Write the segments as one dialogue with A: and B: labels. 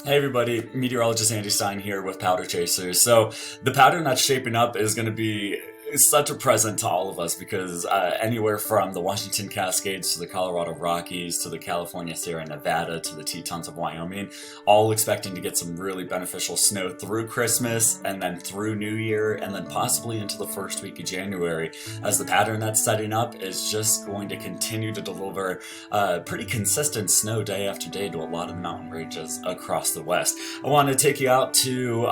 A: Hey everybody, Meteorologist Stein here with Powerchasers. So the pattern that's shaping up is going to be such a present to all of us because anywhere from the Washington Cascades to the Colorado Rockies to the California Sierra Nevada to the Tetons of Wyoming, all expecting to get some really beneficial snow through Christmas and then through New Year and then possibly into the first week of January, as the pattern that's setting up is just going to continue to deliver pretty consistent snow day after day to a lot of the mountain ranges across the west. I want to take you out to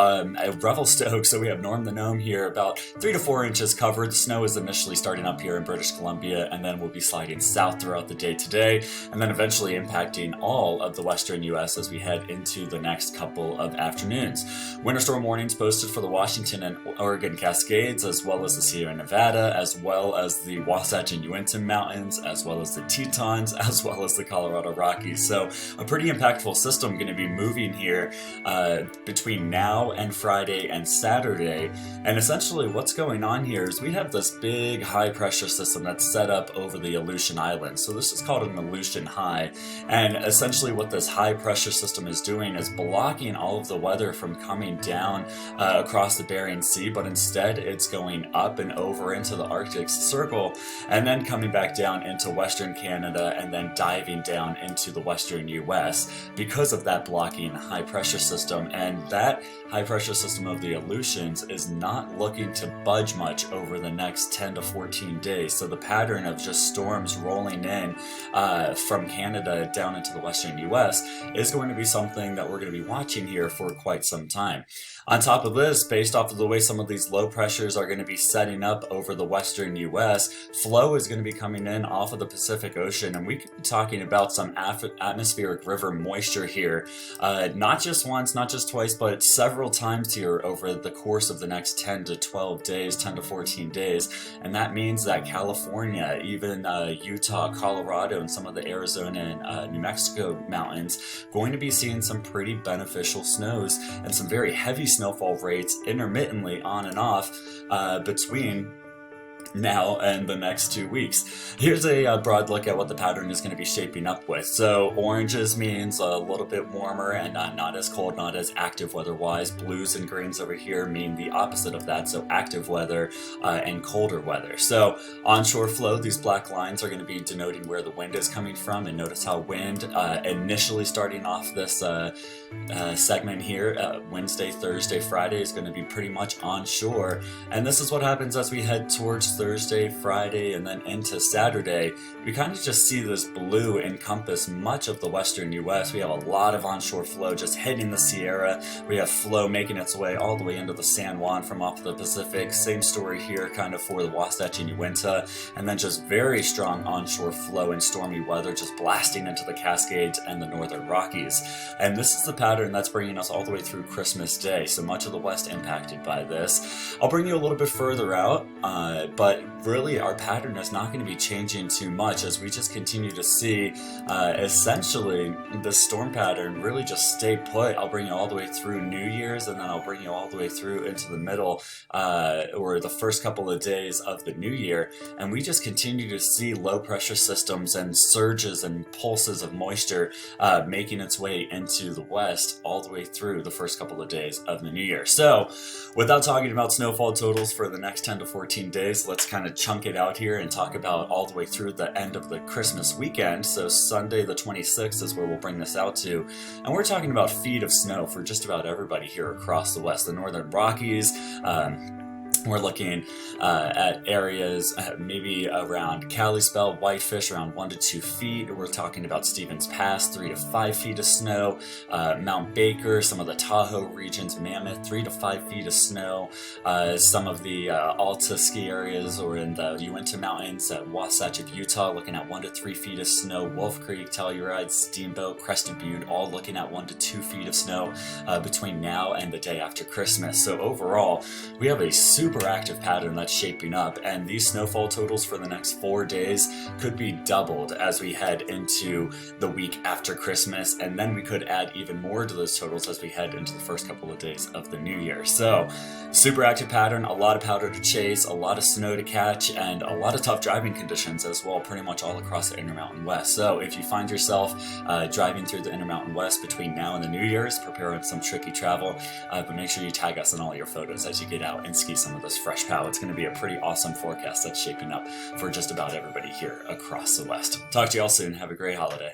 A: Revelstoke. So we have Norm the Gnome here, about 3 to 4 inches covered. The snow is initially starting up here in British Columbia and then will be sliding south throughout the day today and then eventually impacting all of the western US as we head into the next couple of afternoons. Winter storm warnings posted for the Washington and Oregon Cascades, as well as the Sierra Nevada, as well as the Wasatch and Uinta Mountains, as well as the Tetons, as well as the Colorado Rockies. So a pretty impactful system going to be moving here between now and Friday and Saturday. And essentially what's going on here is we have this big high pressure system that's set up over the Aleutian Islands. So this is called an Aleutian high. And essentially what this high pressure system is doing is blocking all of the weather from coming down across the Bering Sea, but instead it's going up and over into the Arctic Circle and then coming back down into Western Canada and then diving down into the Western US because of that blocking high pressure system. And that high pressure system of the Aleutians is not looking to budge much over the next 10 to 14 days. So the pattern of just storms rolling in from Canada down into the Western US is going to be something that we're going to be watching here for quite some time. On top of this, based off of the way some of these low pressures are going to be setting up over the Western US, flow is going to be coming in off of the Pacific Ocean, and we could be talking about some atmospheric river moisture here, not just once, not just twice, but several times here over the course of the next 10 to 12 days, 10 to 14 days, and that means that California, even Utah, Colorado, and some of the Arizona and New Mexico mountains going to be seeing some pretty beneficial snows and some very heavy snowfall rates intermittently on and off between now and the next 2 weeks. Here's a broad look at what the pattern is going to be shaping up with. So oranges means a little bit warmer and not as cold, not as active weather-wise. Blues and greens over here mean the opposite of that, so active weather and colder weather. So onshore flow, these black lines are going to be denoting where the wind is coming from, and notice how wind initially starting off this segment here, Wednesday, Thursday, Friday is going to be pretty much onshore, and this is what happens as we head towards Thursday, Friday, and then into Saturday. We kind of just see this blue encompass much of the western US. We have a lot of onshore flow just hitting the Sierra. We have flow making its way all the way into the San Juan from off the Pacific. Same story here kind of for the Wasatch and Uinta, and then just very strong onshore flow and stormy weather just blasting into the Cascades and the northern Rockies. And this is the pattern that's bringing us all the way through Christmas Day, so much of the west impacted by this. I'll bring you a little bit further out, but really our pattern is not going to be changing too much as we just continue to see essentially the storm pattern really just stay put. I'll bring you all the way through New Year's, and then I'll bring you all the way through into the middle or the first couple of days of the new year, and we just continue to see low pressure systems and surges and pulses of moisture making its way into the west all the way through the first couple of days of the new year. So without talking about snowfall totals for the next 10 to 14 days, let's kind of chunk it out here and talk about all the way through the end of the Christmas weekend. So Sunday the 26th is where we'll bring this out to, and we're talking about feet of snow for just about everybody here across the west. The northern Rockies, we're looking at areas maybe around Kalispell, Whitefish, around 1 to 2 feet. We're talking about Stevens Pass, 3 to 5 feet of snow. Mount Baker, some of the Tahoe regions, Mammoth, 3 to 5 feet of snow. Some of the Alta ski areas or in the Uinta Mountains, Wasatch of Utah, looking at 1 to 3 feet of snow. Wolf Creek, Telluride, Steamboat, Crested Butte, all looking at 1 to 2 feet of snow between now and the day after Christmas. So overall, we have a super super active pattern that's shaping up, and these snowfall totals for the next 4 days could be doubled as we head into the week after Christmas, and then we could add even more to those totals as we head into the first couple of days of the new year. So super active pattern, a lot of powder to chase, a lot of snow to catch, and a lot of tough driving conditions as well, pretty much all across the Intermountain West. So if you find yourself driving through the Intermountain West between now and the New Year's, prepare some tricky travel, but make sure you tag us in all your photos as you get out and ski some of this fresh pow. It's going to be a pretty awesome forecast that's shaping up for just about everybody here across the West. Talk to you all soon. Have a great holiday.